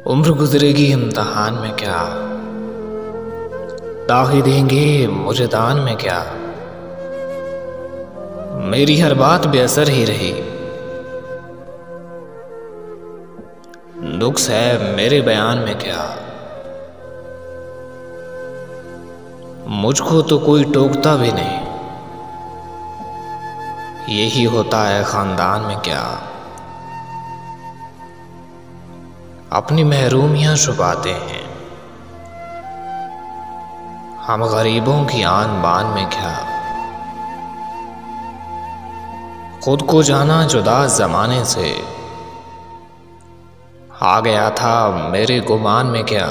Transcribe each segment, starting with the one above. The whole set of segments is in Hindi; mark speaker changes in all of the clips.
Speaker 1: उम्र गुजरेगी इम्तहान में क्या, दाग़ देंगे मुझे दान में क्या। मेरी हर बात बेअसर ही रही, नुक्स है मेरे बयान में क्या। मुझको तो कोई टोकता भी नहीं, यही होता है खानदान में क्या। अपनी महरूमियां छुपाते हैं हम गरीबों की आन बान में क्या। खुद को जाना जुदा जमाने से, आ गया था मेरे गुमान में क्या।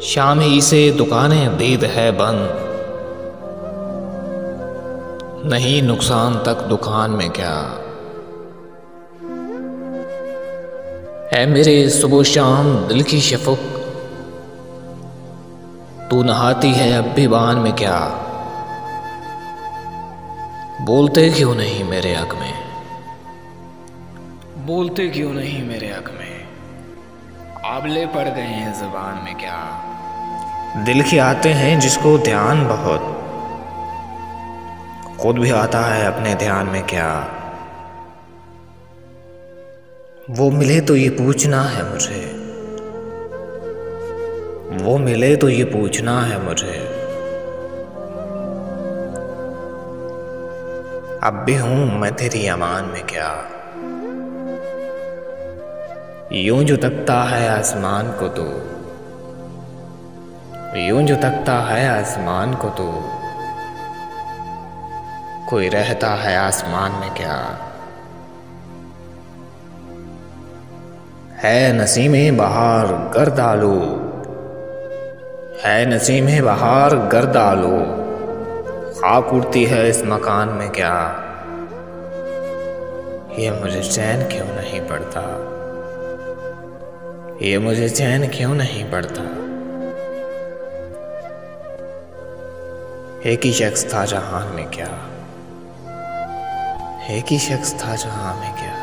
Speaker 1: शाम ही से दुकानें दीद है बंद, नहीं नुकसान तक दुकान में क्या। है मेरे सुबह शाम दिल की शफ़क़, तू नहाती है अब भी बान में क्या। बोलते क्यों नहीं मेरे हक में, बोलते क्यों नहीं मेरे हक में। आबले पड़ गए हैं ज़ुबान में क्या। दिल के आते हैं जिसको ध्यान बहुत, खुद भी आता है अपने ध्यान में क्या। वो मिले तो ये पूछना है मुझे, वो मिले तो ये पूछना है मुझे। अब भी हूं मैं तेरी अमान में क्या। यूं जो तकता है आसमान को तो, यूं जो तकता है आसमान को तो, कोई रहता है आसमान में क्या। है नसीमे बहार गर्द आलू, है नसीमे बहार गर्द आलू, खाक उड़ती है इस मकान में क्या। ये मुझे चैन क्यों नहीं पड़ता, ये मुझे चैन क्यों नहीं पड़ता। एक ही शख्स था जहां में क्या, एक ही शख्स था जहां में क्या।